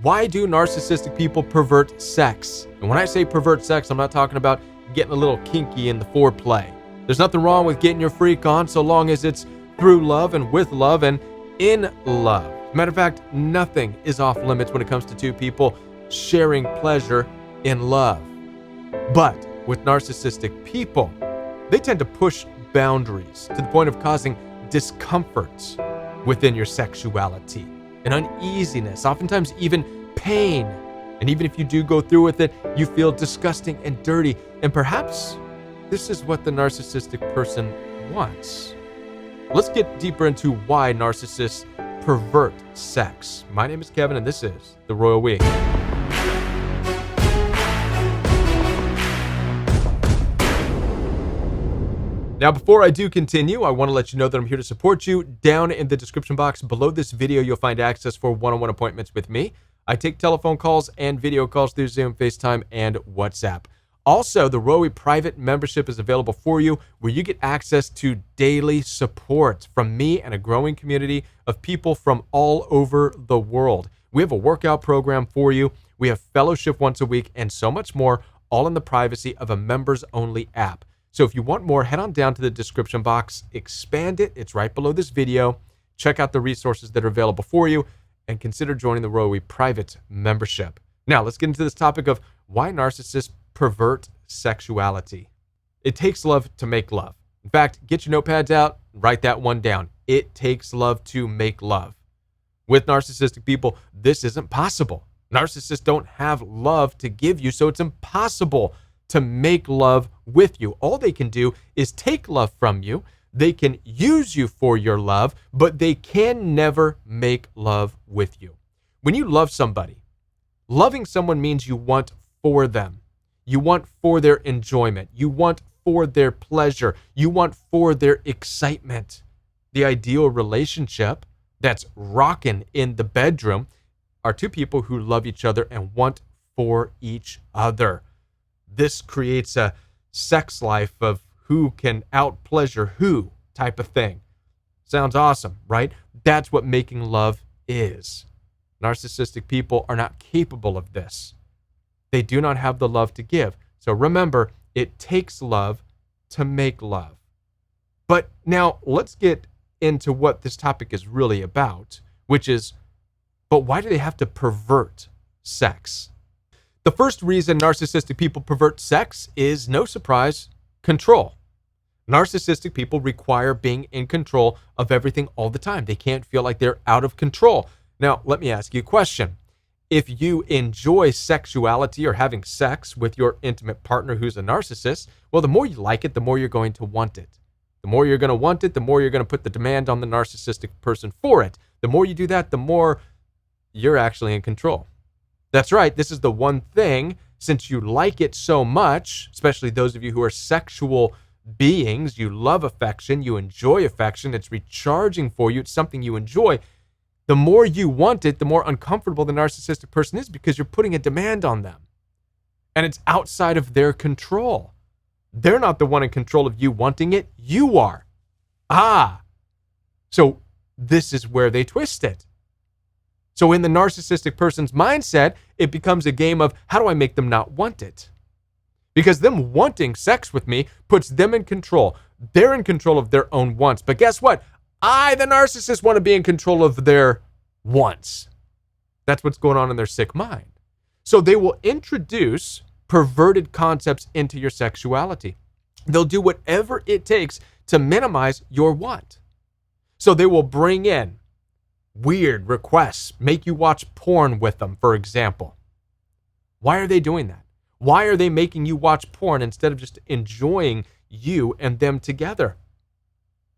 Why do narcissistic people pervert sex? And when I say pervert sex, I'm not talking about getting a little kinky in the foreplay. There's nothing wrong with getting your freak on so long as it's through love and with love and in love. Matter of fact, nothing is off limits when it comes to two people sharing pleasure in love. But with narcissistic people, they tend to push boundaries to the point of causing discomfort within your sexuality and uneasiness, oftentimes even pain. And even if you do go through with it, you feel disgusting and dirty. And perhaps this is what the narcissistic person wants. Let's get deeper into why narcissists pervert sex. My name is Kevin, and this is The Royal We. Now, before I do continue, I want to let you know that I'm here to support you. Down in the description box below this video, you'll find access for one-on-one appointments with me. I take telephone calls and video calls through Zoom, FaceTime, and WhatsApp. Also, the Rowie private membership is available for you, where you get access to daily support from me and a growing community of people from all over the world. We have a workout program for you. We have fellowship once a week and so much more, all in the privacy of a members-only app. So if you want more, head on down to the description box, expand it. It's right below this video. Check out the resources that are available for you and consider joining the Rowie private membership. Now, let's get into this topic of why narcissists pervert sexuality. It takes love to make love. In fact, get your notepads out, write that one down. It takes love to make love. With narcissistic people, this isn't possible. Narcissists don't have love to give you, so it's impossible to make love with you. All they can do is take love from you. They can use you for your love, but they can never make love with you. When you love somebody, loving someone means you want for them. You want for their enjoyment. You want for their pleasure. You want for their excitement. The ideal relationship that's rocking in the bedroom are two people who love each other and want for each other. This creates a sex life of who can out-pleasure who type of thing. Sounds awesome, right? That's what making love is. Narcissistic people are not capable of this. They do not have the love to give. So remember, it takes love to make love. But now let's get into what this topic is really about, which is, but why do they have to pervert sex? The first reason narcissistic people pervert sex is, no surprise, control. Narcissistic people require being in control of everything all the time. They can't feel like they're out of control. Now, let me ask you a question. If you enjoy sexuality or having sex with your intimate partner who's a narcissist, well, the more you like it, the more you're going to want it. The more you're going to want it, the more you're going to put the demand on the narcissistic person for it. The more you do that, the more you're actually in control. That's right. This is the one thing, since you like it so much, especially those of you who are sexual beings, you love affection, you enjoy affection, it's recharging for you, it's something you enjoy. The more you want it, the more uncomfortable the narcissistic person is because you're putting a demand on them. And it's outside of their control. They're not the one in control of you wanting it, you are. So this is where they twist it. So in the narcissistic person's mindset, it becomes a game of how do I make them not want it? Because them wanting sex with me puts them in control. They're in control of their own wants. But guess what? I, the narcissist, want to be in control of their wants. That's what's going on in their sick mind. So they will introduce perverted concepts into your sexuality. They'll do whatever it takes to minimize your want. So they will bring in weird requests, make you watch porn with them, for example. Why are they doing that? Why are they making you watch porn instead of just enjoying you and them together?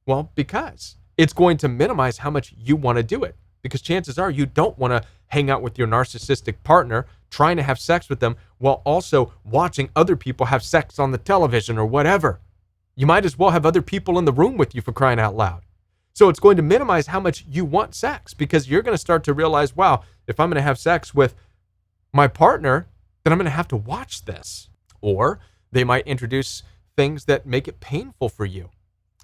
Well, because it's going to minimize how much you want to do it. Because chances are you don't want to hang out with your narcissistic partner, trying to have sex with them while also watching other people have sex on the television or whatever. You might as well have other people in the room with you, for crying out loud. So it's going to minimize how much you want sex, because you're going to start to realize, wow, if I'm going to have sex with my partner, then I'm going to have to watch this. Or they might introduce things that make it painful for you.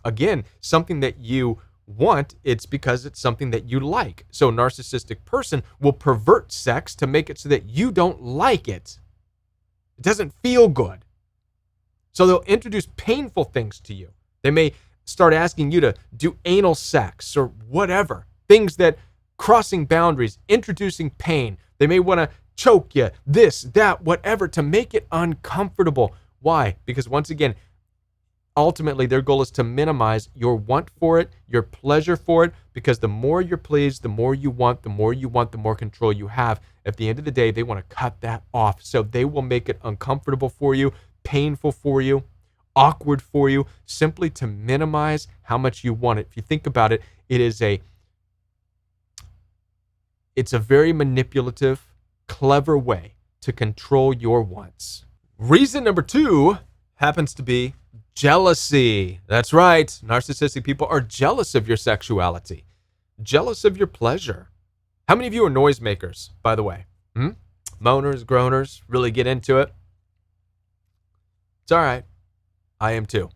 Again, something that you want, it's because it's something that you like. So a narcissistic person will pervert sex to make it so that you don't like it. It doesn't feel good. So they'll introduce painful things to you. They may start asking you to do anal sex or whatever. Things that crossing boundaries, introducing pain. They may want to choke you, this, that, whatever, to make it uncomfortable. Why? Because once again, ultimately their goal is to minimize your want for it, your pleasure for it, because the more you're pleased, the more you want, the more control you have. At the end of the day, they want to cut that off. So they will make it uncomfortable for you, painful for you, awkward for you, simply to minimize how much you want it. If you think about it, it's a very manipulative, clever way to control your wants. Reason number 2 happens to be jealousy. That's right. Narcissistic people are jealous of your sexuality, jealous of your pleasure. How many of you are noisemakers, by the way? Moaners, groaners, really get into it? It's all right. I am too.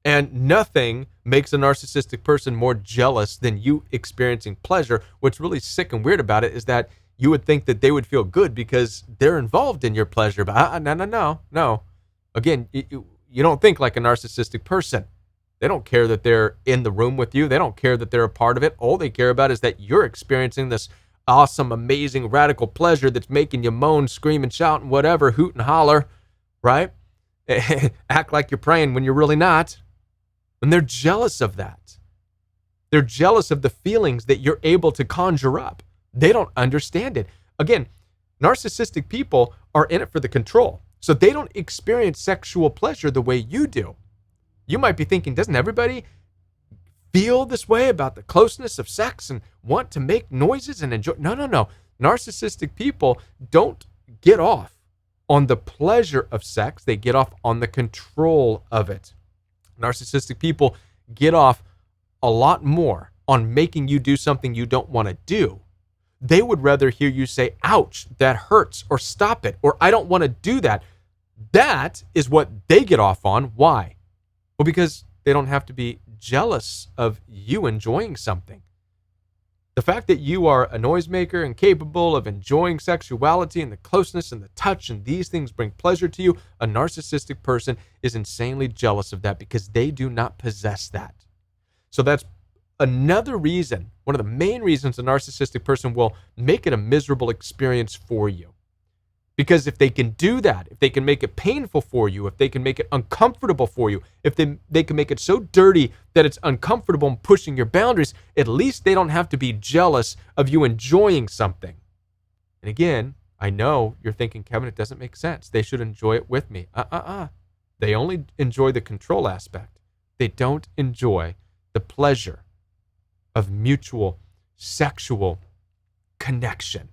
And nothing makes a narcissistic person more jealous than you experiencing pleasure. What's really sick and weird about it is that you would think that they would feel good because they're involved in your pleasure. But no. Again, you don't think like a narcissistic person. They don't care that they're in the room with you. They don't care that they're a part of it. All they care about is that you're experiencing this awesome, amazing, radical pleasure that's making you moan, scream, and shout, and whatever, hoot and holler, right? Act like you're praying when you're really not. And they're jealous of that. They're jealous of the feelings that you're able to conjure up. They don't understand it. Again, narcissistic people are in it for the control. So they don't experience sexual pleasure the way you do. You might be thinking, doesn't everybody feel this way about the closeness of sex and want to make noises and enjoy? No. Narcissistic people don't get off on the pleasure of sex. They get off on the control of it. Narcissistic people get off a lot more on making you do something you don't want to do. They would rather hear you say, ouch, that hurts, or stop it, or I don't want to do that. That is what they get off on. Why? Well, because they don't have to be jealous of you enjoying something. The fact that you are a noisemaker and capable of enjoying sexuality and the closeness and the touch and these things bring pleasure to you, a narcissistic person is insanely jealous of that because they do not possess that. So that's another reason, one of the main reasons a narcissistic person will make it a miserable experience for you. Because if they can do that, if they can make it painful for you, if they can make it uncomfortable for you, if they can make it so dirty that it's uncomfortable and pushing your boundaries, at least they don't have to be jealous of you enjoying something. And again, I know you're thinking, Kevin, it doesn't make sense. They should enjoy it with me. They only enjoy the control aspect. They don't enjoy the pleasure of mutual sexual connection.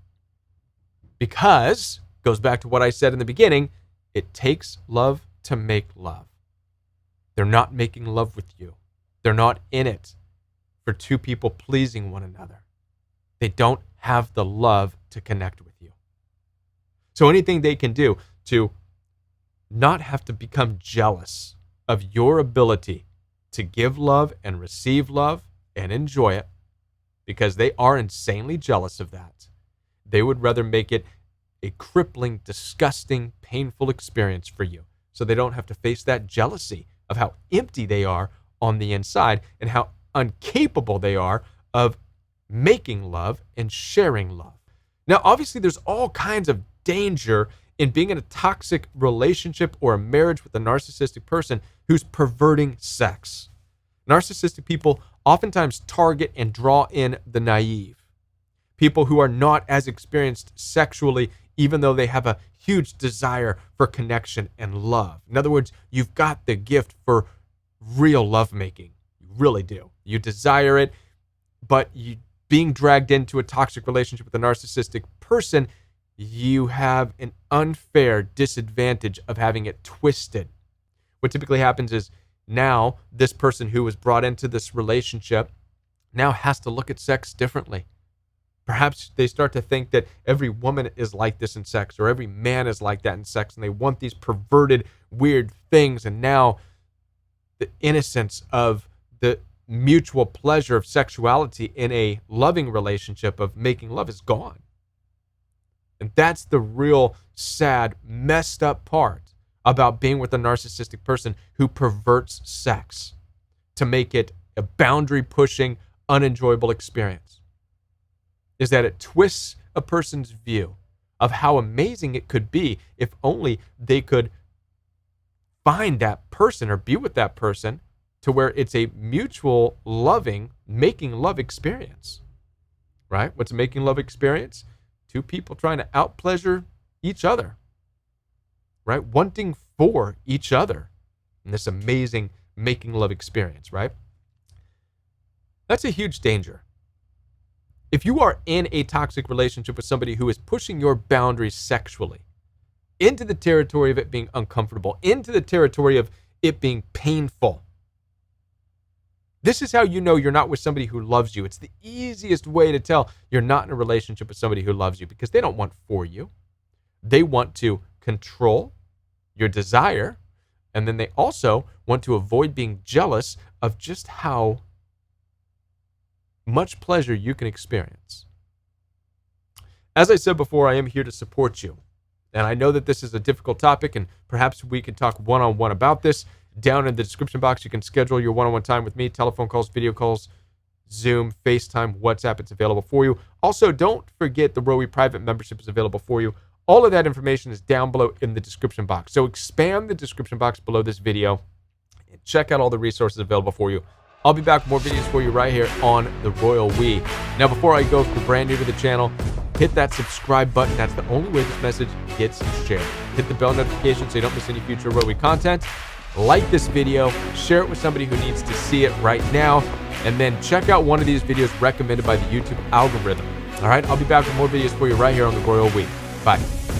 Because goes back to what I said in the beginning, it takes love to make love. They're not making love with you. They're not in it for two people pleasing one another. They don't have the love to connect with you. So anything they can do to not have to become jealous of your ability to give love and receive love and enjoy it, because they are insanely jealous of that. They would rather make it a crippling, disgusting, painful experience for you, so they don't have to face that jealousy of how empty they are on the inside and how incapable they are of making love and sharing love. Now, obviously, there's all kinds of danger in being in a toxic relationship or a marriage with a narcissistic person who's perverting sex. Narcissistic people oftentimes target and draw in the naive, people who are not as experienced sexually, even though they have a huge desire for connection and love. In other words, you've got the gift for real lovemaking. You really do. You desire it, but being dragged into a toxic relationship with a narcissistic person, you have an unfair disadvantage of having it twisted. What typically happens is now this person who was brought into this relationship now has to look at sex differently. Perhaps they start to think that every woman is like this in sex, or every man is like that in sex, and they want these perverted, weird things. And now the innocence of the mutual pleasure of sexuality in a loving relationship of making love is gone. And that's the real sad, messed up part about being with a narcissistic person who perverts sex to make it a boundary-pushing, unenjoyable experience, is that it twists a person's view of how amazing it could be if only they could find that person or be with that person to where it's a mutual loving, making love experience, right? What's a making love experience? Two people trying to outpleasure each other, right? Wanting for each other in this amazing making love experience, right? That's a huge danger. If you are in a toxic relationship with somebody who is pushing your boundaries sexually into the territory of it being uncomfortable, into the territory of it being painful, this is how you know you're not with somebody who loves you. It's the easiest way to tell you're not in a relationship with somebody who loves you, because they don't want for you. They want to control your desire, and then they also want to avoid being jealous of just how much pleasure you can experience. As I said before, I am here to support you. And I know that this is a difficult topic, and perhaps we can talk one-on-one about this. Down in the description box, you can schedule your one-on-one time with me, telephone calls, video calls, Zoom, FaceTime, WhatsApp. It's available for you. Also, don't forget the Rowie private membership is available for you. All of that information is down below in the description box. So expand the description box below this video and check out all the resources available for you. I'll be back with more videos for you right here on the Royal We. Now, before I go, if you're brand new to the channel, hit that subscribe button. That's the only way this message gets shared. Hit the bell notification so you don't miss any future Royal We content. Like this video, share it with somebody who needs to see it right now, and then check out one of these videos recommended by the YouTube algorithm. All right, I'll be back with more videos for you right here on the Royal We. Bye.